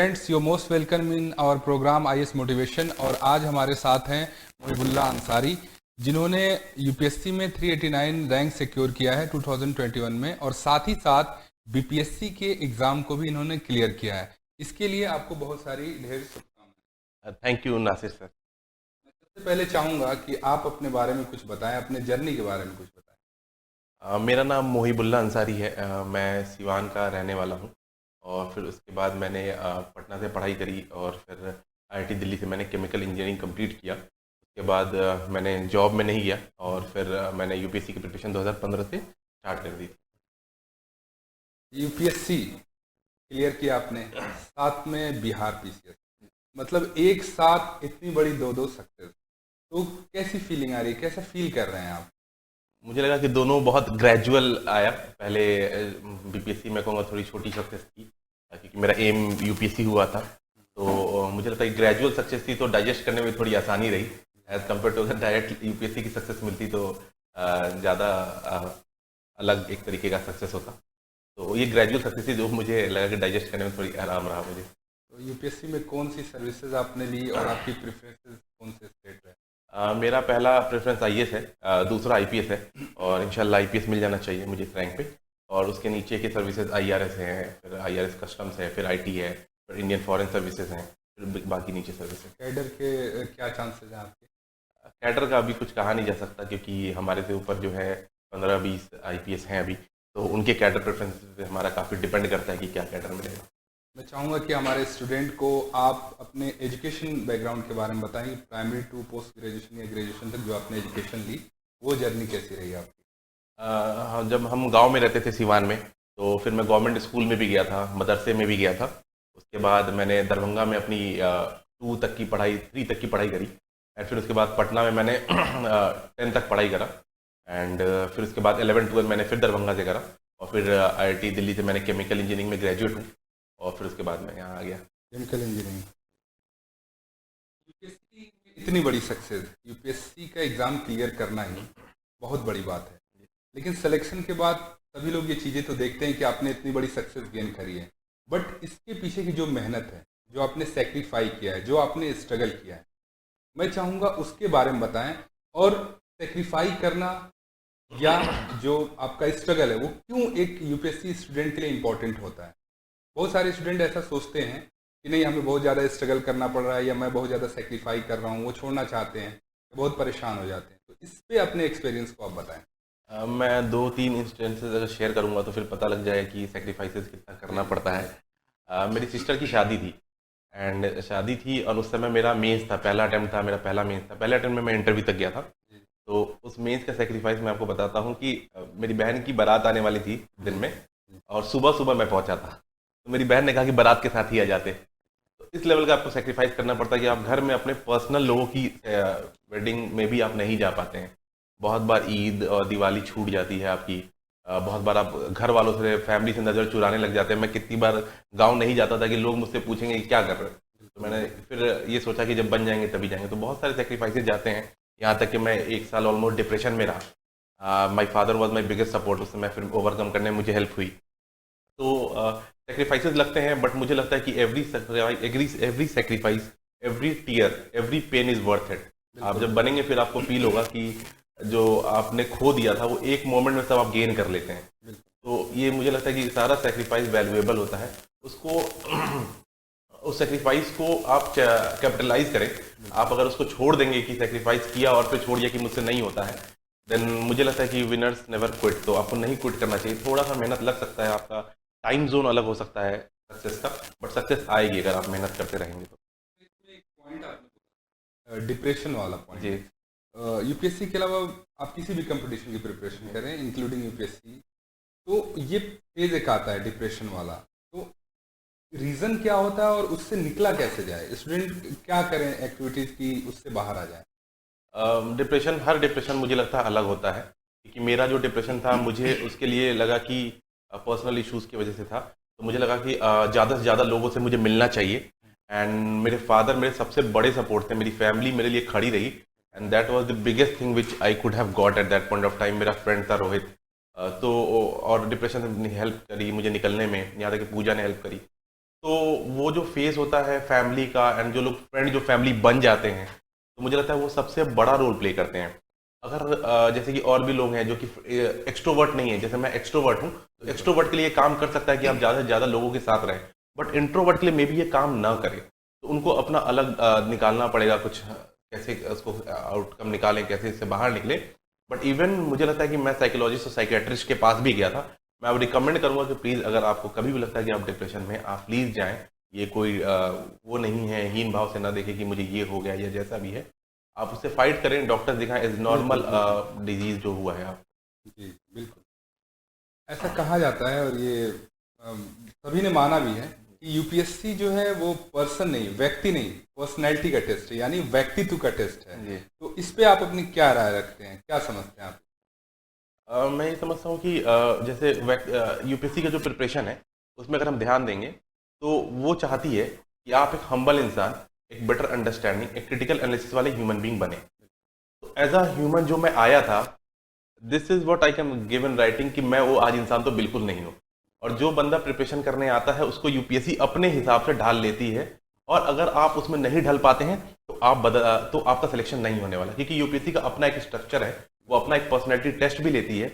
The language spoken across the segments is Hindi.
Students, you most welcome in our program IAS motivation. और आज हमारे साथ हैं मोहिबुल्ला अंसारी, जिन्होंने यूपीएससी में 389 रैंक सिक्योर किया है 2021 में, और साथ ही साथ बीपीएससी के एग्ज़ाम को भी इन्होंने क्लियर किया है। इसके लिए आपको बहुत सारी ढेर शुभकामनाएं। Thank you Nasir sir. सबसे पहले चाहूँगा कि आप अपने बारे में कुछ बताएं, अपने जर्नी के बारे में कुछ बताएं। मेरा नाम मोहिबुल्ला अंसारी है। मैं सिवान का रहने वाला हूँ और फिर उसके बाद मैंने पटना से पढ़ाई करी और फिर आईआईटी दिल्ली से मैंने केमिकल इंजीनियरिंग कंप्लीट किया। उसके बाद मैंने जॉब में नहीं गया और फिर मैंने यूपीएससी की प्रिपरेशन 2015 से स्टार्ट कर दी। यूपीएससी क्लियर किया आपने, साथ में बिहार पीसीएस, मतलब एक साथ इतनी बड़ी दो सक्सेस, तो कैसी फीलिंग आ रही है, कैसा फील कर रहे हैं आप? मुझे लगा कि दोनों बहुत ग्रेजुअल आया। पहले बीपीएससी मैं कहूँगा थोड़ी छोटी सक्सेस थी क्योंकि मेरा एम यूपीएससी हुआ था, तो मुझे लगता है कि ग्रेजुअल सक्सेस थी तो डाइजेस्ट करने में थोड़ी आसानी रही एज कम्पेयर टू अगर डायरेक्ट यूपीएससी की सक्सेस मिलती तो ज़्यादा अलग एक तरीके का सक्सेस होता। तो ये ग्रेजुअल सक्सेस थी जो मुझे लगा कि डाइजेस्ट करने में थोड़ी आराम रहा मुझे। तो यूपीएससी में कौन सी सर्विसेज आपने ली और आपकी प्रेफरेंसेस कौन से स्टेट रहे? मेरा पहला प्रेफरेंस आईएएस है, दूसरा आईपीएस है और इंशाल्लाह आईपीएस मिल जाना चाहिए मुझे इस रैंक पे। और उसके नीचे की सर्विसेज आईआरएस हैं, फिर आईआरएस कस्टम्स है, फिर आईटी है, फिर इंडियन फॉरेन सर्विसेज हैं, फिर बाकी नीचे सर्विसेज। कैडर के क्या चांसेस हैं आपके? कैडर का अभी कुछ कहा नहीं जा सकता क्योंकि हमारे से ऊपर जो है 15-20 आईपीएस हैं अभी, तो उनके कैडर प्रेफरेंस पे हमारा काफ़ी डिपेंड करता है कि क्या कैडर मिलेगा। मैं चाहूँगा कि हमारे स्टूडेंट को आप अपने एजुकेशन बैकग्राउंड के बारे में बताएं, प्राइमरी टू पोस्ट ग्रेजुएशन या ग्रेजुएशन तक जो आपने एजुकेशन ली, वो जर्नी कैसी रही आपकी? हाँ, जब हम गांव में रहते थे सिवान में, तो फिर मैं गवर्नमेंट स्कूल में भी गया था, मदरसे में भी गया था। उसके बाद मैंने दरभंगा में अपनी 2 तक की पढ़ाई 3 तक की पढ़ाई करी एंड फिर उसके बाद पटना में मैंने 10 तक पढ़ाई करा एंड फिर उसके बाद 11-12 मैंने फिर दरभंगा से करा और फिर आईआईटी दिल्ली से मैंने केमिकल इंजीनियरिंग में ग्रेजुएट हूँ और फिर उसके बाद मैं यहाँ आ गया। Chemical engineering. यूपीएससी इतनी बड़ी सक्सेस, यूपीएससी का एग्ज़ाम क्लियर करना ही बहुत बड़ी बात है, लेकिन सिलेक्शन के बाद सभी लोग ये चीज़ें तो देखते हैं कि आपने इतनी बड़ी सक्सेस गेन करी है, बट इसके पीछे की जो मेहनत है, जो आपने सेक्रीफाई किया है, जो आपने स्ट्रगल किया है, मैं चाहूँगा उसके बारे में बताएं। और सेक्रीफाई करना या जो आपका स्ट्रगल है वो क्यों एक यूपीएससी स्टूडेंट के लिए इम्पोर्टेंट होता है? बहुत सारे स्टूडेंट ऐसा सोचते हैं कि नहीं, हमें बहुत ज़्यादा स्ट्रगल करना पड़ रहा है या मैं बहुत ज़्यादा सेक्रीफाई कर रहा हूँ, वो छोड़ना चाहते हैं, बहुत परेशान हो जाते हैं। तो इस पे अपने एक्सपीरियंस को आप बताएं। मैं 2-3 इंस्टेंसेस अगर शेयर करूँगा तो फिर पता लग जाए कि सेक्रीफाइसेस कितना करना पड़ता है। मेरी सिस्टर की शादी थी एंड शादी थी और उस समय मेरा मेंस था, पहला अटेम्प्ट था, मेरा पहला मेंस था। पहले अटेम्प्ट में मैं इंटरव्यू तक गया था। तो उस मेंस का सेक्रीफाइस मैं आपको बताता हूँ कि मेरी बहन की बारात आने वाली थी दिन में और सुबह सुबह मैं पहुंचा था, तो मेरी बहन ने कहा कि बारात के साथ ही आ जाते। तो इस लेवल का आपको सेक्रीफाइस करना पड़ता है कि आप घर में अपने पर्सनल लोगों की वेडिंग में भी आप नहीं जा पाते हैं। बहुत बार ईद और दिवाली छूट जाती है आपकी। बहुत बार आप घर वालों से, फैमिली से नज़र चुराने लग जाते हैं। मैं कितनी बार गांव नहीं जाता था कि लोग मुझसे पूछेंगे कि क्या कर रहे हो, तो मैंने फिर ये सोचा कि जब बन जाएंगे तभी जाएंगे। तो बहुत सारे सेक्रीफाइसेस जाते हैं, यहाँ तक कि मैं 1 साल ऑलमोस्ट डिप्रेशन में रहा। My father was my biggest support, उस समय फिर ओवरकम करने में मुझे हेल्प हुई। तो सेक्रीफाइसेस लगते हैं, बट मुझे लगता है कि every sacrifice, every tear, every pain is worth it. आप जब बनेंगे फिर आपको फील होगा कि जो आपने खो दिया था वो एक मोमेंट में सब आप गेन कर लेते हैं। तो ये मुझे लगता है कि सारा सेक्रीफाइस वैल्यूएबल होता है। उसको उस सेक्रीफाइस को आप कैपिटलाइज करें। आप अगर उसको छोड़ देंगे कि सेक्रीफाइस किया और फिर छोड़ दिया कि मुझसे नहीं होता है, देन मुझे लगता है कि विनर्स नेवर क्विट। तो आपको नहीं क्विट करना चाहिए। थोड़ा सा मेहनत लग सकता है, आपका टाइम जोन अलग हो सकता है सक्सेस का, बट सक्सेस आएगी अगर आप मेहनत करते रहेंगे तो। एक पॉइंट आपने डिप्रेशन वाला पॉइंट जी। यूपीएससी के अलावा आप किसी भी कंपटीशन की प्रिपरेशन करें इंक्लूडिंग यूपीएससी, तो ये फेज एक आता है डिप्रेशन वाला, तो रीज़न क्या होता है और उससे निकला कैसे जाए? स्टूडेंट क्या करें एक्टिविटीज़ की उससे बाहर आ जाए? डिप्रेशन, हर डिप्रेशन मुझे लगता है अलग होता है क्योंकि मेरा जो डिप्रेशन था मुझे उसके लिए लगा कि पर्सनल इश्यूज़ की वजह से था। तो मुझे लगा कि ज़्यादा से ज़्यादा लोगों से मुझे मिलना चाहिए एंड मेरे फादर मेरे सबसे बड़े सपोर्ट थे। मेरी फैमिली मेरे लिए खड़ी रही and that was the biggest thing which I could have got at that point of time. मेरा फ्रेंड था रोहित, तो और डिप्रेशन ने हेल्प करी मुझे निकलने में, यहाँ तक कि पूजा ने हेल्प करी। तो वो जो फेज होता है फैमिली का, एंड जो लोग फ्रेंड जो फैमिली बन जाते हैं, तो मुझे लगता है वो सबसे बड़ा रोल प्ले करते हैं। अगर जैसे कि और भी लोग हैं जो कि एक्सट्रोवर्ट नहीं है, जैसे मैं एक्सट्रोवर्ट हूँ, तो एक्सट्रोवर्ट के लिए काम कर सकता है कि आप ज़्यादा से ज़्यादा लोगों के साथ रहें, बट इंट्रोवर्ट के लिए मे बी ये काम ना करे, तो उनको अपना अलग निकालना पड़ेगा कुछ, कैसे उसको आउटकम निकालें, कैसे इससे बाहर निकले। बट इवन मुझे लगता है कि मैं साइकोलॉजिस्ट और साइकेट्रिस्ट के पास भी गया था। मैं अब रिकमेंड करूंगा कि प्लीज़ अगर आपको कभी भी लगता है कि आप डिप्रेशन में, आप प्लीज़ जाएं। ये कोई वो नहीं है, हीन भाव से ना देखें कि मुझे ये हो गया या जैसा भी है, आप उससे फाइट करें, डॉक्टर दिखाएं, इज नॉर्मल डिजीज जो हुआ है आप। जी बिल्कुल, ऐसा कहा जाता है और ये सभी ने माना भी है कि यूपीएससी जो है वो पर्सन नहीं, व्यक्ति नहीं, पर्सनैलिटी का टेस्ट है, यानी व्यक्तित्व का टेस्ट है। जी। तो इस पे आप अपनी क्या राय रखते हैं, क्या समझते हैं आप? मैं ये समझता हूँ कि जैसे यूपीएससी का जो प्रिपरेशन है उसमें अगर हम ध्यान देंगे तो वो चाहती है कि आप एक हम्बल इंसान, एक बेटर अंडरस्टैंडिंग, एक क्रिटिकल एनालिसिस वाले ह्यूमन बीइंग बने। तो एज अ ह्यूमन जो मैं आया था, this is what I can give in writing, कि मैं वो आज इंसान तो बिल्कुल नहीं हूँ। और जो बंदा प्रिपरेशन करने आता है उसको यूपीएससी अपने हिसाब से ढाल लेती है, और अगर आप उसमें नहीं ढल पाते हैं तो तो आपका सिलेक्शन नहीं होने वाला, क्योंकि यूपीएससी का अपना एक स्ट्रक्चर है, वो अपना एक पर्सनैलिटी टेस्ट भी लेती है,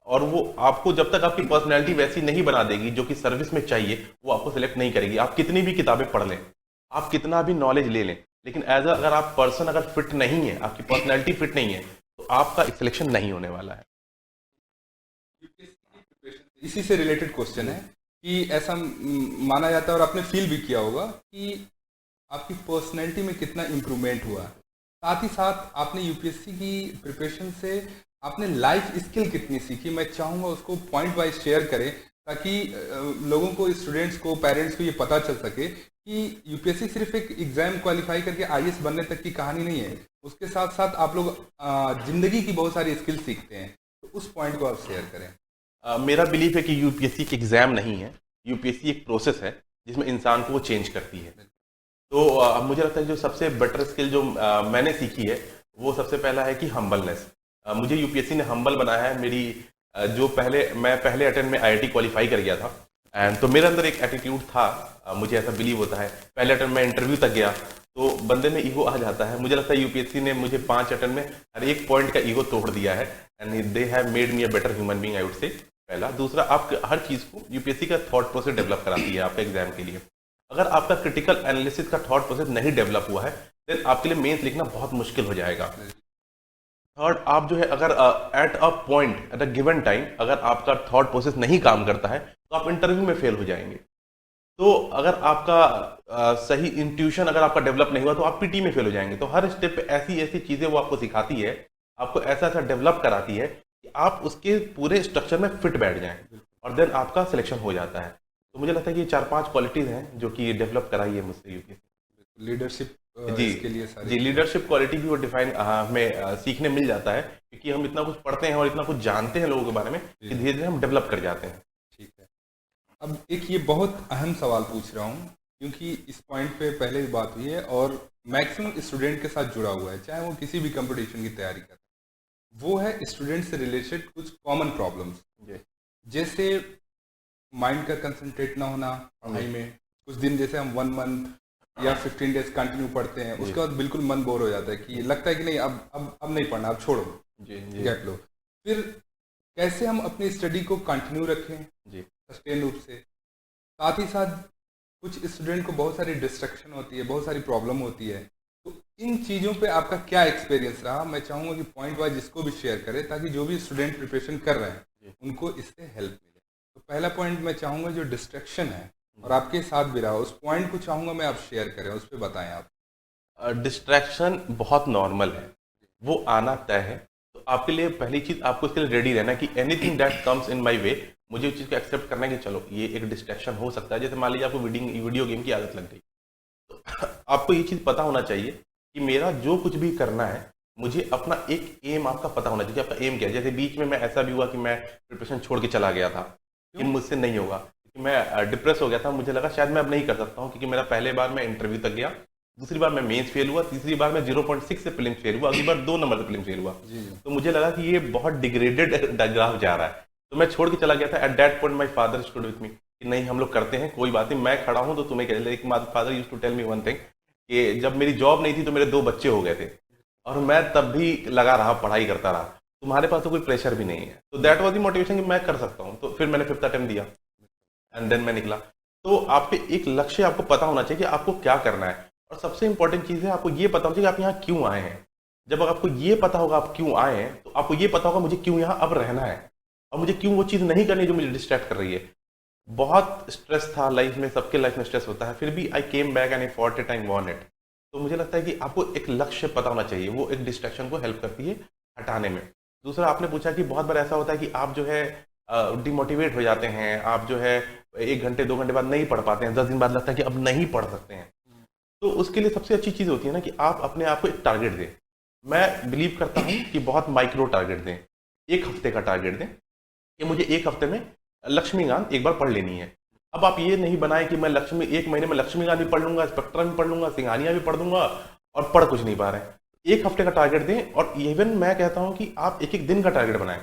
और वो आपको जब तक आपकी पर्सनैलिटी वैसी नहीं बना देगी जो कि सर्विस में चाहिए, वो आपको सिलेक्ट नहीं करेगी। आप कितनी भी किताबें पढ़ लें, आप कितना भी नॉलेज ले लें, लेकिन अगर आप पर्सन अगर फिट नहीं है, आपकी पर्सनैलिटी फिट नहीं है, तो आपका सिलेक्शन नहीं होने वाला है। इसी से रिलेटेड क्वेश्चन है कि ऐसा माना जाता है और आपने फील भी किया होगा कि आपकी पर्सनैलिटी में कितना इम्प्रूवमेंट हुआ, साथ ही साथ आपने यूपीएससी की प्रिपरेशन से आपने लाइफ स्किल कितनी सीखी। मैं चाहूँगा उसको पॉइंट वाइज शेयर करें ताकि लोगों को, स्टूडेंट्स को, पेरेंट्स को ये पता चल सके कि यूपीएससी सिर्फ एक एग्जाम क्वालिफाई करके आईएएस बनने तक की कहानी नहीं है, उसके साथ साथ आप लोग जिंदगी की बहुत सारी स्किल सीखते हैं। तो उस पॉइंट को आप शेयर करें। मेरा बिलीफ है कि यूपीएससी एक एग्जाम नहीं है, यूपीएससी एक प्रोसेस है जिसमें इंसान को वो चेंज करती है। तो मुझे लगता है जो सबसे बेटर स्किल जो मैंने सीखी है, वो सबसे पहला है कि हम्बलनेस। मुझे यूपीएससी ने हम्बल बनाया है। मेरी जो मैं पहले अटेम्प्ट में आईआईटी क्वालिफाई कर गया था, एंड तो मेरे अंदर एक एटीट्यूड था, मुझे ऐसा बिलीव होता है, पहले अटेम्प्ट में इंटरव्यू तक गया तो बंदे में ईगो आ जाता है। मुझे लगता है यूपीएससी ने मुझे 5 अटेम्प्ट में हर एक पॉइंट का ईगो तोड़ दिया है, and they have made me a better human being, I would से। पहला। दूसरा, आप हर चीज़ को यूपीएससी का थॉट प्रोसेस डेवलप कराती है आपके एग्जाम के लिए। अगर आपका क्रिटिकल एनालिसिस का थॉट प्रोसेस नहीं डेवलप हुआ है, देन आपके लिए मेंस लिखना बहुत मुश्किल हो जाएगा। थर्ड, आप जो है अगर at a point, at a given time, अगर आपका थॉट प्रोसेस नहीं काम करता है तो आप इंटरव्यू में फेल हो जाएंगे। तो अगर आपका सही इंट्यूशन अगर आपका डेवलप नहीं हुआ तो आप पीटी में फेल हो जाएंगे। तो हर स्टेप पे ऐसी ऐसी चीज़ें वो आपको सिखाती है, आपको ऐसा ऐसा डेवलप कराती है कि आप उसके पूरे स्ट्रक्चर में फिट बैठ जाएं, और देन आपका सिलेक्शन हो जाता है। तो मुझे लगता है कि ये 4-5 क्वालिटीज़ हैं जो कि डेवलप कराई है मुझसे यूपीएससी। लीडरशिप जी इसके लिए जी, लीडरशिप क्वालिटी भी वो डिफाइन हमें सीखने मिल जाता है, क्योंकि हम इतना कुछ पढ़ते हैं और इतना कुछ जानते हैं लोगों के बारे में कि धीरे धीरे हम डेवलप कर जाते हैं। ठीक है। अब एक ये बहुत अहम सवाल पूछ रहा हूँ, क्योंकि इस पॉइंट पे पहले भी बात हुई है और मैक्सिमम स्टूडेंट के साथ जुड़ा हुआ है, चाहे वो किसी भी कंपटीशन की तैयारी कर रहे हैं। वो है स्टूडेंट से रिलेटेड कुछ कॉमन प्रॉब्लम्स, जैसे माइंड का कंसंट्रेट ना होना पढ़ाई में, कुछ दिन जैसे हम 1 मंथ या 15 डेज कंटिन्यू पढ़ते हैं, उसके बाद बिल्कुल मन बोर हो जाता है कि लगता है कि नहीं अब नहीं पढ़ना, अब छोड़ो, गैप लो। फिर कैसे हम अपनी स्टडी को कंटिन्यू रखें सस्टेन रूप से। साथ ही साथ कुछ स्टूडेंट को बहुत सारी डिस्ट्रक्शन होती है, बहुत सारी प्रॉब्लम होती है। तो इन चीज़ों पे आपका क्या एक्सपीरियंस रहा? मैं चाहूँगा कि पॉइंट वाइज इसको भी शेयर करें ताकि जो भी स्टूडेंट प्रिपरेशन कर रहे हैं उनको इससे हेल्प मिले। तो पहला पॉइंट मैं चाहूँगा जो डिस्ट्रैक्शन है और आपके साथ भी रहा, उस पॉइंट को चाहूँगा मैं आप शेयर करें, उस पर बताएं आप। डिस्ट्रैक्शन बहुत नॉर्मल है, वो आना तय है। तो आपके लिए पहली चीज़, आपको इसके लिए रेडी रहना कि anything that comes in my way, मुझे उस चीज़ को एक्सेप्ट करना है कि चलो ये एक डिस्ट्रैक्शन हो सकता है। जैसे मान लीजिए आपको वीडियो गेम की आदत लग गई, तो आपको ये चीज़ पता होना चाहिए कि मेरा जो कुछ भी करना है, मुझे अपना एक एम आपका पता होना चाहिए। आपका एम क्या है? जैसे बीच में मैं ऐसा भी हुआ कि मैं प्रिपरेशन छोड़ के चला गया था कि मुझसे नहीं होगा, क्योंकि मैं डिप्रेस हो गया था। मुझे लगा शायद मैं अब नहीं कर सकता हूँ, क्योंकि मेरा पहले बार मैं इंटरव्यू तक गया, दूसरी बार मैं मेंस फेल हुआ, तीसरी बार मैं 0.6 से प्रीलिम्स फेल हुआ, अगली बार 2 नंबर से प्रीलिम्स फेल हुआ। तो मुझे लगा कि ये बहुत डिग्रेडेड ग्राफ जा रहा है, तो मैं छोड़ के चला गया था। At that point my father stood with me कि नहीं हम लोग करते हैं, कोई बात नहीं, मैं खड़ा हूँ तो तुम्हें क्या। लेकिन my father used to tell me one thing कि जब मेरी जॉब नहीं थी तो मेरे 2 बच्चे हो गए थे और मैं तब भी लगा रहा, पढ़ाई करता रहा, तुम्हारे पास तो कोई प्रेशर भी नहीं है। तो दैट वाज द मोटिवेशन कि मैं कर सकता हूँ। तो फिर मैंने 5th अटेम्प्ट दिया एंड देन मैं निकला। तो आपके एक लक्ष्य आपको पता होना चाहिए कि आपको क्या करना है, और सबसे इंपॉर्टेंट चीज़ है आपको ये पता होना चाहिए कि आप यहाँ क्यों आए हैं। जब आपको ये पता होगा आप क्यों आए हैं, तो आपको ये पता होगा मुझे क्यों यहाँ अब रहना है और मुझे क्यों वो चीज़ नहीं करनी जो मुझे डिस्ट्रैक्ट कर रही है। बहुत स्ट्रेस था लाइफ में, सबके लाइफ में स्ट्रेस होता है, फिर भी I came back and I fought it, I won it. तो मुझे लगता है कि आपको एक लक्ष्य पता होना चाहिए, वो एक डिस्ट्रैक्शन को हेल्प करती है हटाने में। दूसरा आपने पूछा कि बहुत बार ऐसा होता है कि आप जो है डिमोटिवेट हो जाते हैं, आप जो है 1 घंटे 2 घंटे बाद नहीं पढ़ पाते हैं, 10 दिन बाद लगता है कि अब नहीं पढ़ सकते हैं। तो उसके लिए सबसे अच्छी चीज़ होती है ना कि आप अपने आप को एक टारगेट दें। मैं बिलीव करता हूँ कि बहुत माइक्रो टारगेट दें, 1 हफ्ते का टारगेट दें कि मुझे 1 हफ्ते में लक्ष्मीकांत एक बार पढ़ लेनी है। अब आप ये नहीं बनाए कि मैं 1 महीने में लक्ष्मीकांत भी पढ़ लूंगा, स्पेक्ट्रम भी पढ़ लूंगा, सिंघानिया भी पढ़ दूंगा और पढ़ कुछ नहीं पा रहे हैं। 1 हफ्ते का टारगेट दें, और इवन मैं कहता हूं कि आप 1-1 दिन का टारगेट बनाएं।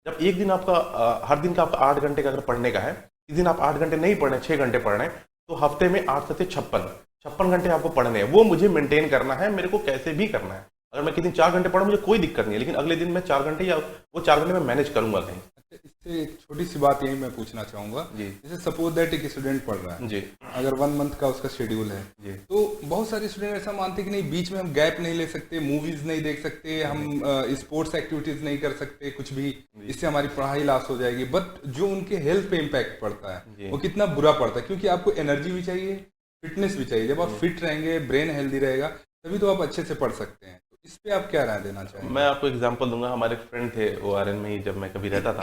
जब एक दिन आपका हर दिन का आपका 8 घंटे का अगर पढ़ने का है, इस दिन आप 8 घंटे नहीं पढ़ रहे, 6 घंटे पढ़ रहे हैं, तो हफ्ते में 8 से 56 घंटे आपको पढ़ने हैं। वो मुझे मेंटेन करना है, मेरे को कैसे भी करना है। अगर मैं किसी दिन 4 घंटे पढ़ूं मुझे कोई दिक्कत नहीं है, लेकिन अगले दिन मैं 4 घंटे या वो 4 घंटे में मैनेज करूंगा कहीं। अच्छा, इससे एक छोटी सी बात यही मैं पूछना चाहूंगा। जी जैसे सपोज दैट एक स्टूडेंट पढ़ रहा है, जी अगर 1 मंथ का उसका शेड्यूल है, जी तो बहुत सारे स्टूडेंट ऐसा मानते हैं कि नहीं, बीच में हम गैप नहीं ले सकते, मूवीज नहीं देख सकते, हम स्पोर्ट्स एक्टिविटीज नहीं कर सकते, कुछ भी, इससे हमारी पढ़ाई लॉस हो जाएगी। बट जो उनके हेल्थ पे इम्पैक्ट पड़ता है वो कितना बुरा पड़ता है, क्योंकि आपको एनर्जी भी चाहिए, फिटनेस भी चाहिए। जब आप फिट रहेंगे, ब्रेन हेल्दी रहेगा, तभी तो आप अच्छे से पढ़ सकते हैं। तो इस पे आप क्या राय देना चाहेंगे? मैं आपको एग्जांपल दूंगा। हमारे फ्रेंड थे ORN में ही, जब मैं कभी रहता था,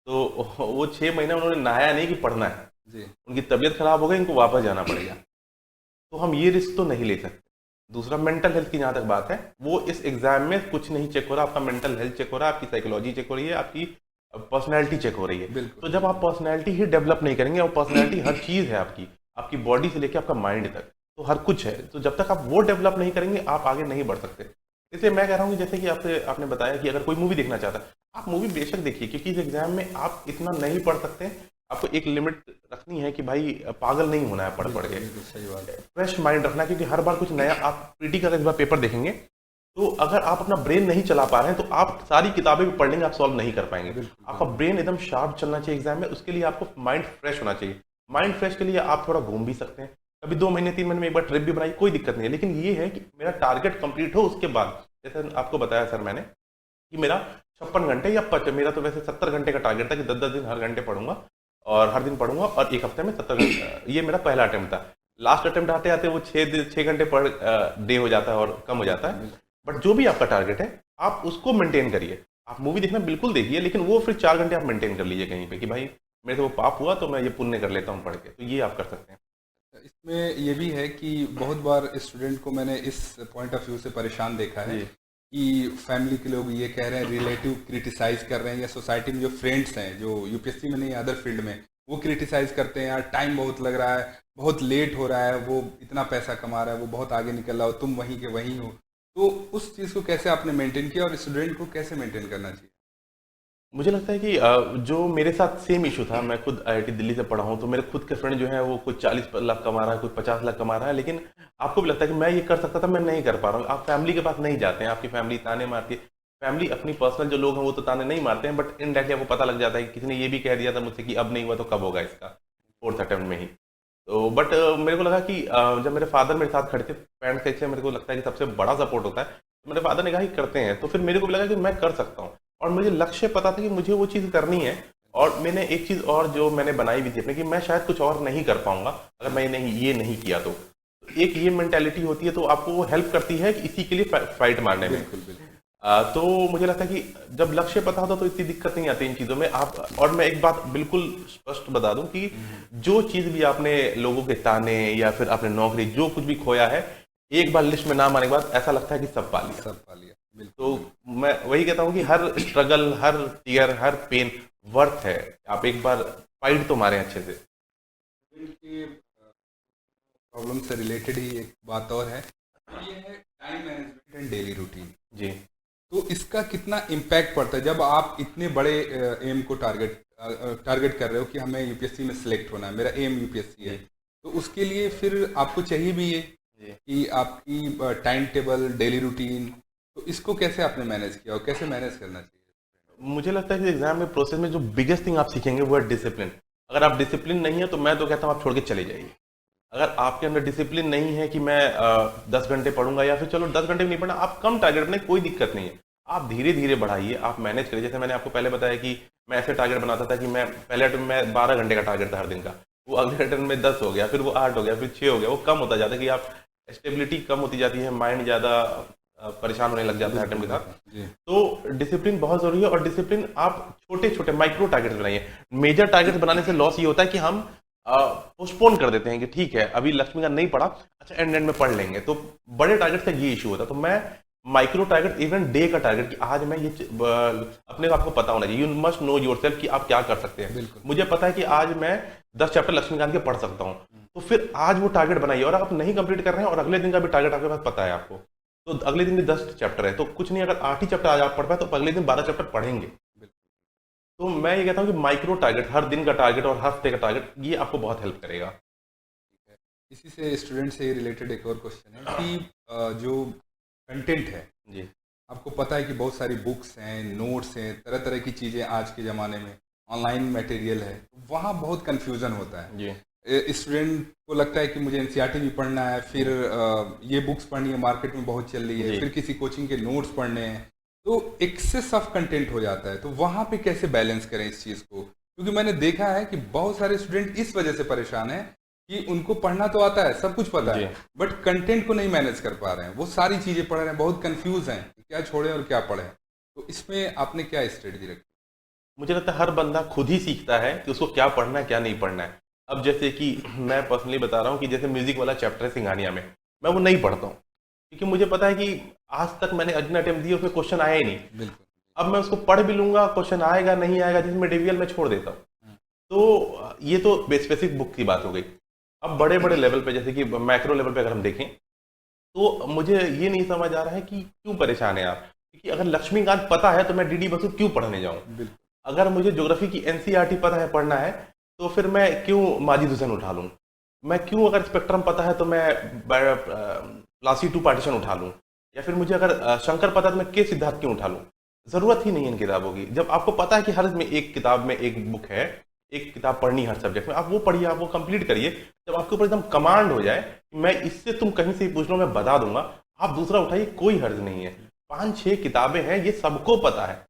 तो वो 6 महीने उन्होंने नहाया नहीं कि पढ़ना है। जी। उनकी तबीयत खराब हो गई, इनको वापस जाना पड़ेगा। तो हम ये रिस्क तो नहीं ले सकते। दूसरा, मेंटल हेल्थ की जहाँ तक बात है, वो इस एग्जाम में कुछ नहीं चेक हो रहा, आपका मेंटल हेल्थ चेक हो रहा है, आपकी साइकोलॉजी चेक हो रही है, आपकी पर्सनैलिटी चेक हो रही है। बिल्कुल। तो जब आप पर्सनैलिटी ही डेवलप नहीं करेंगे, और पर्सनैलिटी हर चीज़ है आपकी, आपकी बॉडी से लेकर आपका माइंड तक, तो हर कुछ है। तो जब तक आप वो डेवलप नहीं करेंगे, आप आगे नहीं बढ़ सकते। इसलिए मैं कह रहा हूँ कि जैसे कि आपने बताया कि अगर कोई मूवी देखना चाहता है, आप मूवी बेशक देखिए, क्योंकि इस एग्जाम में आप इतना नहीं पढ़ सकते। आपको एक लिमिट रखनी है कि भाई पागल नहीं होना है पढ़ पढ़ के, बिल्कुल सही बात है। फ्रेश माइंड रखना है, क्योंकि हर बार कुछ नया। आप प्रीटी का इस बार पेपर देखेंगे, तो अगर आप अपना ब्रेन नहीं चला पा रहे हैं, तो आप सारी किताबें भी पढ़ लेंगे, आप सॉल्व नहीं कर पाएंगे। आपका ब्रेन एकदम शार्प चलना चाहिए एग्जाम में, उसके लिए आपको माइंड फ्रेश होना चाहिए। माइंड फ्रेश के लिए आप थोड़ा घूम भी सकते हैं, कभी 2 महीने 3 महीने में एक बार ट्रिप भी बनाई, कोई दिक्कत नहीं है। लेकिन ये है कि मेरा टारगेट कंप्लीट हो, उसके बाद, जैसे आपको बताया सर मैंने कि मेरा 56 घंटे या मेरा तो वैसे 70 घंटे का टारगेट था कि 10-10 दिन हर घंटे पढ़ूंगा, और हर दिन पढ़ूंगा, और 1 हफ्ते में 70 घंटे। ये मेरा पहला अटेम्प्ट था। लास्ट अटेम्प्ट आते आते वो 6 घंटे पर डे हो जाता है और कम हो जाता है। बट जो भी आपका टारगेट है, आप उसको मेंटेन करिए। आप मूवी देखना बिल्कुल देखिए, लेकिन वो फिर 4 घंटे आप मेंटेन कर लीजिए कहीं पे कि भाई मेरे से वो पाप हुआ तो मैं ये पुण्य कर लेता हूँ पढ़ के। तो ये आप कर सकते हैं। इसमें ये भी है कि बहुत बार स्टूडेंट को मैंने इस पॉइंट ऑफ व्यू से परेशान देखा है जी कि फैमिली के लोग ये कह रहे हैं, रिलेटिव क्रिटिसाइज कर रहे हैं, या सोसाइटी में जो फ्रेंड्स हैं जो यूपीएससी में नहीं अदर फील्ड में, वो क्रिटिसाइज करते हैं, यार टाइम बहुत लग रहा है, बहुत लेट हो रहा है, वो इतना पैसा कमा रहा है, वो बहुत आगे निकल रहा हो, तुम वहीं के वहीं हो। तो उस चीज़ को कैसे आपने मेंटेन किया, और स्टूडेंट को कैसे मेंटेन करना चाहिए? मुझे लगता है कि जो मेरे साथ सेम इशू था, मैं खुद IIT दिल्ली से पढ़ा हूँ, तो मेरे खुद के फ्रेंड जो हैं वो कोई 40 लाख कमा रहा है, कोई 50 लाख कमा रहा है, लेकिन आपको भी लगता है कि मैं ये कर सकता था, मैं नहीं कर पा रहा हूँ। आप फैमिली के पास नहीं जाते हैं, आपकी फैमिली ताने मारती है। फैमिली अपनी पर्सनल जो लोग हैं वो तो ताने नहीं मारते हैं, बट इनडायरेक्टली आपको पता लग जाता है कि किसी ने ये भी कह दिया था मुझसे कि अब नहीं हुआ तो कब होगा इसका, 4th अटेम्प्ट में ही। तो बट मेरे को लगा कि जब मेरे फादर मेरे साथ खड़े थे, पेरेंट्स का इससे मेरे को लगता है कि सबसे बड़ा सपोर्ट होता है, तो मेरे फादर ने कहा कि करते हैं, तो फिर मेरे को भी लगा कि मैं कर सकता हूँ। और मुझे लक्ष्य पता था कि मुझे वो चीज़ करनी है। और मैंने एक चीज़ और जो मैंने बनाई भी थी अपने, कि मैं शायद कुछ और नहीं कर पाऊंगा अगर मैं ये नहीं किया तो। एक ये मेंटेलिटी होती है, तो आपको वो हेल्प करती है कि इसी के लिए फाइट मारने में। बिल्कुल बिल्कुल। तो मुझे लगता है कि जब लक्ष्य पता होता तो इतनी दिक्कत नहीं आती इन चीज़ों में आप। और मैं एक बात बिल्कुल स्पष्ट बता दूं कि जो चीज़ भी आपने लोगों के ताने या फिर आपने नौकरी जो कुछ भी खोया है, एक बार लिस्ट में नाम आने के बाद ऐसा लगता है कि सब पा लिया, सब पा लिया। बिल्कुल। तो मैं वही कहता हूँ कि हर स्ट्रगल, हर टीयर, हर पेन वर्थ है। आप एक बार फाइट तो मारें अच्छे से। प्रॉब्लम से रिलेटेड ही एक बात और है, ये है time management and daily routine. जी तो इसका कितना इम्पैक्ट पड़ता है जब आप इतने बड़े एम को टारगेट कर रहे हो कि हमें यूपीएससी में सिलेक्ट होना है, मेरा एम यूपीएससी है, तो उसके लिए फिर आपको चाहिए भी ये कि आपकी टाइम टेबल, डेली रूटीन, तो इसको कैसे आपने मैनेज किया और कैसे मैनेज करना चाहिए? मुझे लगता है कि एग्जाम में प्रोसेस में जो बिगेस्ट थिंग आप सीखेंगे वो है डिसिप्लिन। अगर आप डिसिप्लिन नहीं है तो मैं तो कहता हूँ आप छोड़ के चले जाइए। अगर आपके अंदर डिसिप्लिन नहीं है कि मैं 10 घंटे पढ़ूंगा, या फिर चलो 10 घंटे भी नहीं पढ़ना, आप कम टारगेट बनाए, कोई दिक्कत नहीं है। आप धीरे धीरे बढ़ाइए, आप मैनेज करिए। जैसे मैंने आपको पहले बताया कि मैं ऐसे टारगेट बनाता था कि मैं पहले अटेम्प्ट में 12 घंटे का टारगेट था हर दिन का, वो अगले अटेम्प्ट में 10 हो गया, फिर वो 8 हो गया, फिर 6 हो गया। वो कम होता जाता है कि आप स्टेबिलिटी कम होती जाती है, माइंड ज़्यादा परेशान होने लग जाता है अटेम्प्ट के साथ। तो डिसिप्लिन बहुत जरूरी है, और डिसिप्लिन आप छोटे छोटे माइक्रो टारगेट्स बनाइए। मेजर टारगेट्स बनाने से लॉस ये होता है कि हम पोस्टपोन कर देते हैं कि ठीक है अभी लक्ष्मीकांत नहीं पढ़ा, अच्छा एंड में पढ़ लेंगे। तो बड़े टारगेट का ये इशू होता है। तो मैं माइक्रो टारगेट, इवन डे का टारगेट कि आज मैं ये अपने आपको पता होना चाहिए, यू मस्ट नो योरसेल्फ कि आप क्या कर सकते हैं। मुझे पता है कि आज मैं 10 चैप्टर लक्ष्मीकांत के पढ़ सकता हूँ, तो फिर आज वो टारगेट बनाइए। और आप नहीं कंप्लीट कर रहे हैं और अगले दिन का भी टारगेट आपके पास पता है आपको, तो अगले दिन भी 10 चैप्टर है, तो कुछ नहीं, अगर 8 ही चैप्टर आज आप पढ़ पाए तो अगले दिन 12 चैप्टर पढ़ेंगे। तो मैं ये कहता हूँ कि माइक्रो टारगेट, हर दिन का टारगेट और हफ्ते का टारगेट, ये आपको बहुत हेल्प करेगा। इसी से स्टूडेंट से रिलेटेड एक और क्वेश्चन है कि जो कंटेंट है जी, आपको पता है कि बहुत सारी बुक्स हैं, नोट्स हैं, तरह तरह की चीज़ें आज के ज़माने में ऑनलाइन मटेरियल है, वहाँ बहुत कन्फ्यूज़न होता है जी, स्टूडेंट को लगता है कि मुझे एनसीईआरटी भी पढ़ना है, फिर ये बुक्स पढ़नी है, मार्केट में बहुत चल रही है, फिर किसी कोचिंग के नोट्स पढ़ने हैं, तो एक्सेस ऑफ कंटेंट हो जाता है। तो वहाँ पे कैसे बैलेंस करें इस चीज़ को? क्योंकि मैंने देखा है कि बहुत सारे स्टूडेंट इस वजह से परेशान हैं कि उनको पढ़ना तो आता है, सब कुछ पता है, बट कंटेंट को नहीं मैनेज कर पा रहे हैं, वो सारी चीज़ें पढ़ रहे हैं, बहुत कन्फ्यूज हैं कि क्या छोड़ें और क्या पढ़ें। तो इसमें आपने क्या स्ट्रेटजी रखी? मुझे लगता है हर बंदा खुद ही सीखता है कि उसको क्या पढ़ना है क्या नहीं पढ़ना है। अब जैसे कि मैं पर्सनली बता रहा हूँ कि जैसे म्यूजिक वाला चैप्टर है सिंघानिया में, मैं वो नहीं पढ़ता हूँ, क्योंकि मुझे पता है कि आज तक मैंने जितना अटेम्प्ट दिया उसमें क्वेश्चन आया ही नहीं। बिल्कुल। अब मैं उसको पढ़ भी लूंगा, क्वेश्चन आएगा नहीं आएगा, जिसमें डिवियल में छोड़ देता हूँ। तो ये तो स्पेसिफिक बुक की बात हो गई। अब बड़े बड़े लेवल पे, जैसे कि मैक्रो लेवल पे अगर हम देखें, तो मुझे ये नहीं समझ आ रहा है कि क्यों परेशान है आप। क्योंकि अगर लक्ष्मीकांत पता है तो मैं डीडी बसु क्यों पढ़ने जाऊँ। अगर मुझे ज्योग्राफी की एनसीईआरटी पता है पढ़ना है, तो फिर मैं क्यों माजिद हुसैन उठा लूँ। मैं क्यों, अगर स्पेक्ट्रम पता है तो मैं प्लासी 2 पार्टीशन उठा लूँ, या फिर मुझे अगर शंकर पता है तो मैं के सिद्धार्थ क्यों उठा लूँ। जरूरत ही नहीं है इन किताबों की। जब आपको पता है कि हर में एक किताब में एक बुक है, एक किताब पढ़नी हर सब्जेक्ट में, आप वो पढ़िए, आप वो कंप्लीट करिए। जब आपके ऊपर एकदम कमांड हो जाए कि मैं इससे तुम कहीं से पूछ लो मैं बता दूंगा, आप दूसरा उठाइए, कोई हर्ज नहीं है। 5-6 किताबें हैं, ये सबको पता है,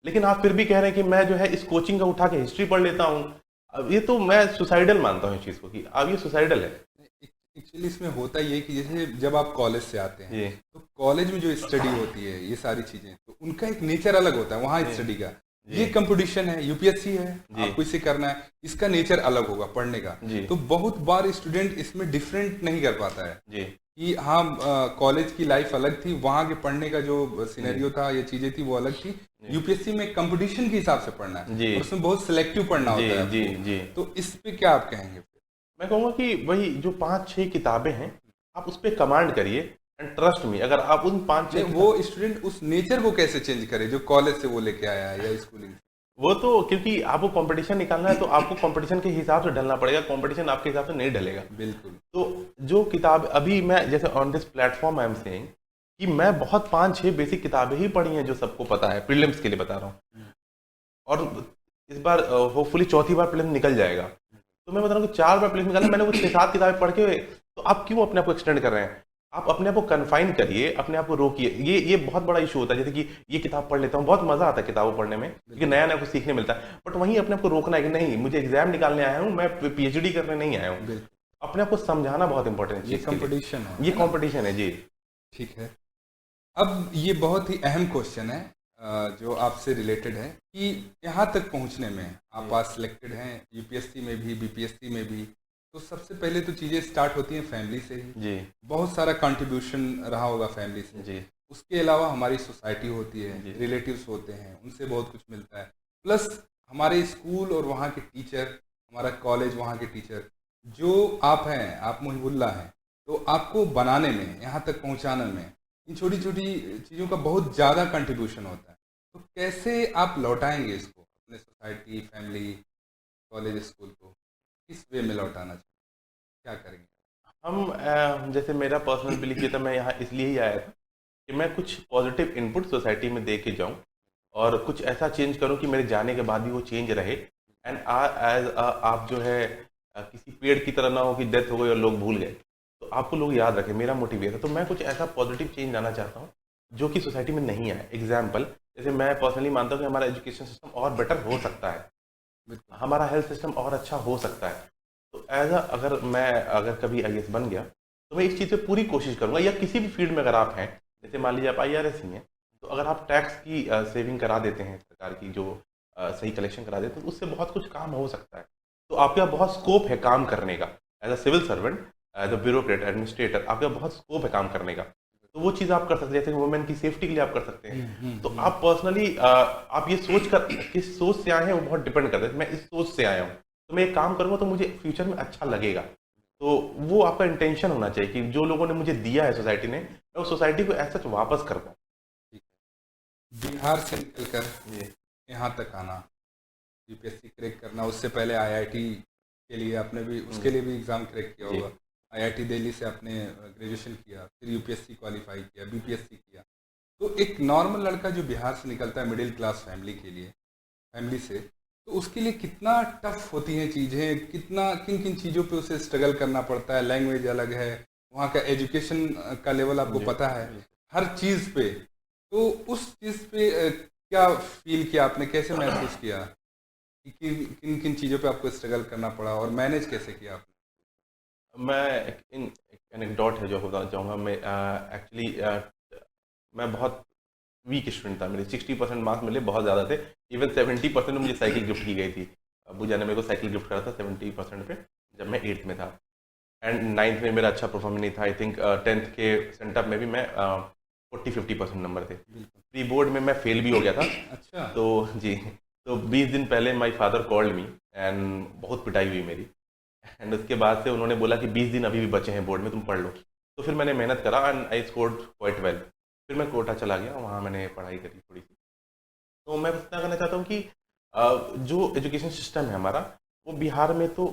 लेकिन आप फिर भी कह रहे हैं कि मैं जो है इस कोचिंग का उठा के हिस्ट्री पढ़ लेता हूँ। अब ये तो मैं सुसाइडल मानता हूँ इस चीज़ को, कि अब ये सुसाइडल है। एक्चुअली इसमें होता ये कि जैसे जब आप कॉलेज से आते हैं तो कॉलेज में जो स्टडी होती है, ये सारी चीजें, तो उनका एक नेचर अलग होता है वहाँ स्टडी का। ये कंपटीशन है, यूपीएससी है, आपको इसे करना है, इसका नेचर अलग होगा पढ़ने का। तो बहुत बार स्टूडेंट इसमें डिफरेंट नहीं कर पाता है कि हाँ कॉलेज की लाइफ अलग थी, वहाँ के पढ़ने का जो सिनेरियो था, ये चीजें थी वो अलग थी। यूपीएससी में कंपटीशन के हिसाब से पढ़ना है और उसमें बहुत सिलेक्टिव पढ़ना होता है। तो इस पे क्या आप कहेंगे? मैं कहूँगा कि वही जो 5-6 किताबें हैं, आप उस पर कमांड करिए, एंड ट्रस्ट मी, अगर आप उन 5-6 वो स्टूडेंट उस नेचर को कैसे चेंज करे जो कॉलेज से वो लेके आया है या स्कूलिंग? वो तो क्योंकि आपको कंपटीशन निकालना है, तो आपको कंपटीशन के हिसाब से ढलना पड़ेगा, कंपटीशन आपके हिसाब से नहीं ढलेगा। बिल्कुल। तो जो किताब अभी मैं, जैसे on this platform I am saying कि मैं बहुत 5-6 बेसिक किताबें ही पढ़ी हैं जो सबको पता है, प्रीलिम्स के लिए बता रहा हूँ, और इस बार होपफुली चौथी बार प्रीलिम्स निकल जाएगा। तो मैं बता रहा हूँ कि 4 बार प्रीलिम्स निकाला मैंने, वो 6-7 किताबें पढ़ के। तो आप क्यों अपने आप को एक्सटेंड कर रहे हैं? आप अपने आप को कन्फाइन करिए, अपने आप को रोकिए। ये बहुत बड़ा इशू होता है। जैसे कि ये किताब पढ़ लेता हूँ, बहुत मजा आता है किताबें पढ़ने में, क्योंकि नया नया कुछ सीखने मिलता है, बट वहीं अपने आप को रोकना है कि नहीं, मुझे एग्जाम निकालने आया हूँ, मैं पीएचडी करने नहीं आया हूँ। अपने आप को समझाना बहुत इंपॉर्टेंट है। ये कंपटीशन है, ये कंपटीशन है जी। ठीक है। अब ये बहुत ही अहम क्वेश्चन है जो आपसे रिलेटेड है कि यहाँ तक पहुँचने में आप आज सिलेक्टेड हैं, यूपीएससी में भी, बीपीएससी में भी, तो सबसे पहले तो चीज़ें स्टार्ट होती हैं फैमिली से ही जी। बहुत सारा कंट्रीब्यूशन रहा होगा फैमिली से जी। उसके अलावा हमारी सोसाइटी होती है, रिलेटिव्स होते हैं, उनसे बहुत कुछ मिलता है, प्लस हमारे स्कूल और वहाँ के टीचर, हमारा कॉलेज, वहाँ के टीचर, जो आप हैं, आप मुहिबुल्लाह हैं, तो आपको बनाने में, यहाँ तक पहुँचाने में इन छोटी छोटी चीज़ों का बहुत ज़्यादा कंट्रीब्यूशन होता है। तो कैसे आप लौटाएंगे इसको अपने सोसाइटी, फैमिली, कॉलेज, स्कूल को किस वे में लौटाना चाहिए, क्या करेंगे? हम जैसे मेरा पर्सनल बिलीफ ये था, मैं यहाँ इसलिए ही आया था कि मैं कुछ पॉजिटिव इनपुट सोसाइटी में दे के जाऊँ और कुछ ऐसा चेंज करूँ कि मेरे जाने के बाद भी वो चेंज रहे। एंड एज आप जो है किसी पेड़ की तरह ना हो कि डेथ हो गई और लोग भूल गए, तो आपको लोग याद रखें। मेरा मोटिव ये था, तो मैं कुछ ऐसा पॉजिटिव चेंज लाना चाहता हूँ जो कि सोसाइटी में नहीं है। एग्जाम्पल, जैसे मैं पर्सनली मानता हूँ कि हमारा एजुकेशन सिस्टम और बेटर हो सकता है, बिल्कुल। हमारा हेल्थ सिस्टम और अच्छा हो सकता है। तो अगर कभी आईएएस बन गया तो मैं इस चीज़ पे पूरी कोशिश करूंगा, या किसी भी फील्ड में अगर आप हैं, जैसे मान लीजिए आप आईआरएस ही हैं, तो अगर आप टैक्स की सेविंग करा देते हैं, सरकार की जो सही कलेक्शन करा देते हैं, तो उससे बहुत कुछ काम हो सकता है। तो आपके यहाँ बहुत स्कोप है काम करने का, as a civil servant, as a bureaucrat, administrator, आपके यहाँ बहुत स्कोप है काम करने का। तो वो चीज़ आप कर सकते हैं, जैसे वुमेन की सेफ्टी के लिए आप कर सकते हैं। तो आप पर्सनली आप ये सोच कर, किस सोच से आए हैं वो बहुत डिपेंड करता है। मैं इस सोच से आया हूँ, तो मैं एक काम करूंगा तो मुझे फ्यूचर में अच्छा लगेगा। तो वो आपका इंटेंशन होना चाहिए कि जो लोगों ने मुझे दिया है सोसाइटी ने, मैं उस सोसाइटी को ऐसा वापस कर पाऊँ। ठीक है। बिहार से निकलकर ये यहाँ तक आना, यूपीएससी क्रैक करना, उससे पहले आईआईटी के लिए आपने भी, उसके लिए भी एग्ज़ाम क्रैक किया जी होगा। आईआईटी दिल्ली से आपने ग्रेजुएशन किया, फिर यूपीएससी क्वालिफाई किया, बीपीएससी किया। तो एक नॉर्मल लड़का जो बिहार से निकलता है मिडिल क्लास फैमिली के लिए, फैमिली से, तो उसके लिए कितना टफ होती हैं चीज़ें, कितना किन किन चीज़ों पे उसे स्ट्रगल करना पड़ता है। लैंग्वेज अलग है, वहाँ का एजुकेशन का लेवल आपको जी पता है, बिल्कुल। हर चीज़ पे। तो उस चीज़ पे क्या फील किया आपने, कैसे महसूस किया कि किन किन किन चीज़ों पे आपको स्ट्रगल करना पड़ा और मैनेज कैसे किया आपने? मैं एक एनेक्डोट है जो बताना चाहूँगा। मैं एक्चुअली मैं बहुत वीक स्टूडेंट था, मेरे 60% मार्क्स मिले, बहुत ज़्यादा थे। इवन 70% में मुझे साइकिल गिफ्ट की गई थी। अबू जान ने मेरे को साइकिल गिफ्ट करा था 70% पे, जब मैं 8th में था। एंड 9th में मेरा अच्छा परफॉर्म नहीं था। आई थिंक 10th के सेंटअप में भी मैं 40-50% नंबर थे। बिल्कुल। प्री बोर्ड में मैं फेल भी हो गया था। अच्छा। तो जी, तो 20 दिन पहले my father called me and बहुत पिटाई हुई मेरी। एंड उसके बाद से उन्होंने बोला कि 20 दिन अभी भी बचे हैं बोर्ड में, तुम पढ़ लो। तो फिर मैंने मेहनत करा and I scored quite well. फिर मैं कोटा चला गया, वहाँ मैंने पढ़ाई करी थोड़ी सी। तो मैं इतना कहना चाहता हूँ कि जो एजुकेशन सिस्टम है हमारा, वो बिहार में तो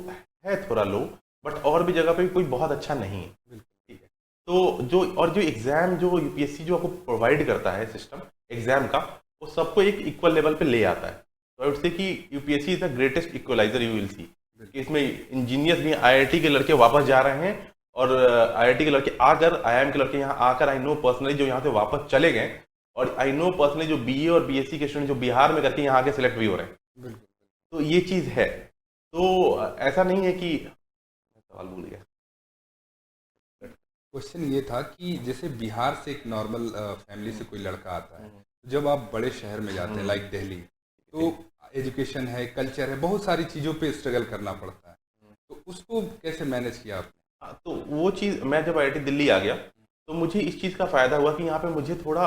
है थोड़ा लो, बट और भी जगह पे भी कोई बहुत अच्छा नहीं है। बिल्कुल। ठीक है। तो जो एग्ज़ाम जो यूपीएससी जो आपको प्रोवाइड करता है सिस्टम एग्ज़ाम का, वो सबको एक इक्वल लेवल पे ले आता है। तो आई वुड से कि UPSC is the greatest equaliser you will see, कि इसमें इंजीनियर्स भी आईआईटी के लड़के वापस जा रहे हैं, और आईआईटी के लड़के आकर, आईआईएम के लड़के यहाँ आकर, आई नो पर्सनली जो यहाँ से वापस चले गए, और आई नो पर्सनली जो बीए और बीएससी के स्टूडेंट जो बिहार में करके यहाँ आके सिलेक्ट भी हो रहे हैं। बिल्कुल। तो ये चीज़ है। तो ऐसा नहीं है कि, सवाल भूल गया। क्वेश्चन ये था कि जैसे बिहार से एक नॉर्मल फैमिली से कोई लड़का आता है, तो जब आप बड़े शहर में जाते हैं लाइक दिल्ली, तो एजुकेशन है, कल्चर है, बहुत सारी चीज़ों पे स्ट्रगल करना पड़ता है। तो उसको कैसे मैनेज किया आपने? हाँ, तो वो चीज़, मैं जब आईआईटी दिल्ली आ गया तो मुझे इस चीज़ का फ़ायदा हुआ कि यहाँ पे मुझे थोड़ा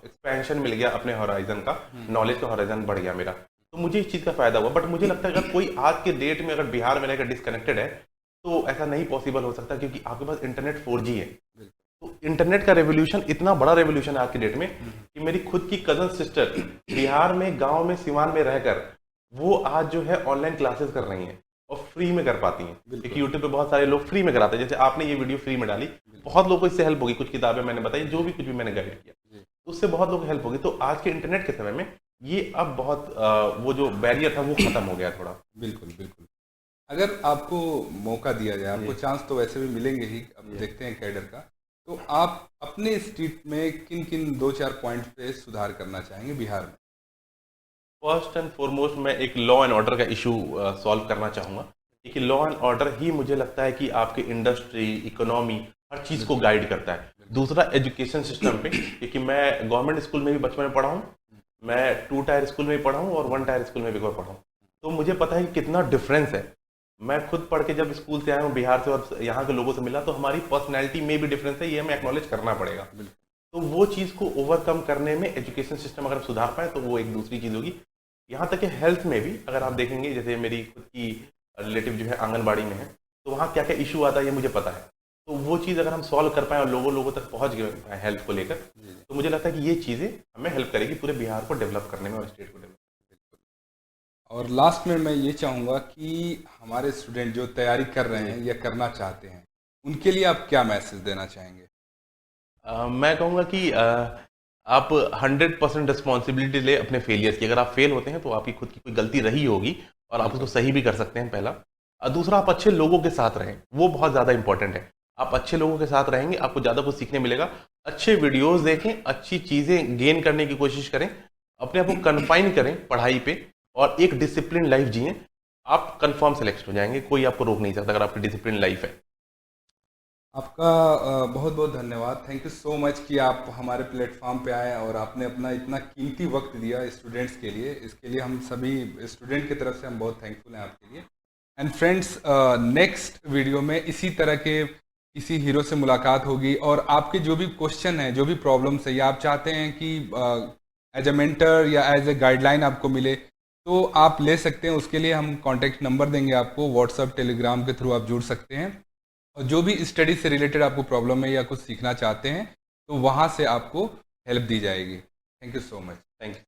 एक्सपेंशन मिल गया अपने हॉराइजन का, नॉलेज का हॉराइजन बढ़ गया मेरा। तो मुझे इस चीज़ का फ़ायदा हुआ। बट मुझे लगता है अगर कोई आज के डेट में अगर बिहार में रहकर डिसकनेक्टेड है, तो ऐसा नहीं पॉसिबल हो सकता, क्योंकि आपके पास इंटरनेट 4G है। तो इंटरनेट का रेवोल्यूशन इतना बड़ा रेवोल्यूशन है आज की डेट में कि मेरी खुद की कजन सिस्टर बिहार में, गांव में, सिवान में रहकर वो आज जो है ऑनलाइन क्लासेस कर रही हैं और फ्री में कर पाती हैं। क्योंकि यूट्यूब पे बहुत सारे लोग फ्री में कराते हैं, जैसे आपने ये वीडियो फ्री में डाली, बहुत लोगों को इससे हेल्प होगी। कुछ किताबें मैंने बताई, जो भी कुछ भी मैंने गाइड किया, तो उससे बहुत लोग हेल्प होगी। तो आज के इंटरनेट के समय में ये अब बहुत वो जो बैरियर था वो खत्म हो गया थोड़ा। बिल्कुल बिल्कुल। अगर आपको मौका दिया जाए, आपको चांस तो वैसे भी मिलेंगे ही, अब देखते हैं कैडर का, तो आप अपने स्टेट में किन किन 2-4 पॉइंट पे सुधार करना चाहेंगे बिहार में? फर्स्ट एंड फॉरमोस्ट मैं एक लॉ एंड ऑर्डर का इशू सॉल्व करना चाहूँगा, क्योंकि लॉ एंड ऑर्डर ही मुझे लगता है कि आपके इंडस्ट्री, इकोनॉमी, हर चीज़ को गाइड करता है। दूसरा एजुकेशन सिस्टम पे, क्योंकि मैं गवर्नमेंट स्कूल में भी बचपन में पढ़ा हूँ, मैं 2 टायर स्कूल में भी पढ़ा हूँ और 1 टायर स्कूल में भी पढ़ा हूँ। तो मुझे पता है कि कितना डिफरेंस है। मैं खुद पढ़ के जब स्कूल से आया हूँ बिहार से और यहाँ के लोगों से मिला, तो हमारी पर्सनैलिटी में भी डिफरेंस है, ये हमें एक्नॉलेज करना पड़ेगा। तो वो चीज़ को ओवरकम करने में एजुकेशन सिस्टम अगर सुधार पाए तो वो एक दूसरी चीज़ होगी। यहाँ तक कि हेल्थ में भी अगर आप देखेंगे, जैसे मेरी खुद की रिलेटिव जो है आंगनबाड़ी में है, तो वहाँ क्या क्या इशू आता है ये मुझे पता है। तो वो चीज़ अगर हम सॉल्व कर पाएँ और लोगों लोगों तक पहुँच गए पाएँ हेल्थ को लेकर, तो मुझे लगता है कि ये चीज़ें हमें हेल्प करेगी पूरे बिहार को डेवलप करने में और स्टेट को डेवलप। और लास्ट में मैं ये चाहूँगा कि हमारे स्टूडेंट जो तैयारी कर रहे हैं या करना चाहते हैं, उनके लिए आप क्या मैसेज देना चाहेंगे? मैं कहूँगा कि आप 100% रिस्पॉन्सिबिलिटी ले अपने फेलियर्स की। अगर आप फेल होते हैं तो आपकी खुद की कोई गलती रही होगी और आप उसको सही भी कर सकते हैं, पहला। दूसरा, आप अच्छे लोगों के साथ रहें, वो बहुत ज़्यादा इंपॉर्टेंट है। आप अच्छे लोगों के साथ रहेंगे, आपको ज़्यादा कुछ सीखने मिलेगा। अच्छे वीडियोज़ देखें, अच्छी चीज़ें गेन करने की कोशिश करें, अपने आप को कन्फाइन करें पढ़ाई पे और एक डिसिप्लिन लाइफ जिएँ। आप कन्फर्म सेलेक्ट हो जाएँगे, कोई आपको रोक नहीं सकता अगर आपकी डिसिप्लिन लाइफ है। आपका बहुत बहुत धन्यवाद। थैंक यू सो मच कि आप हमारे प्लेटफॉर्म पे आए और आपने अपना इतना कीमती वक्त दिया स्टूडेंट्स के लिए। इसके लिए हम सभी स्टूडेंट की तरफ से हम बहुत थैंकफुल हैं आपके लिए। एंड फ्रेंड्स, नेक्स्ट वीडियो में इसी तरह के किसी हीरो से मुलाकात होगी और आपके जो भी क्वेश्चन हैं, जो भी प्रॉब्लम्स है, या आप चाहते हैं कि एज ए मेंटर या एज ए गाइडलाइन आपको मिले, तो आप ले सकते हैं। उसके लिए हम कॉन्टैक्ट नंबर देंगे आपको, व्हाट्सअप टेलीग्राम के थ्रू आप जुड़ सकते हैं। और जो भी स्टडी से रिलेटेड आपको प्रॉब्लम है या कुछ सीखना चाहते हैं, तो वहाँ से आपको हेल्प दी जाएगी। Thank you so much. Thank you.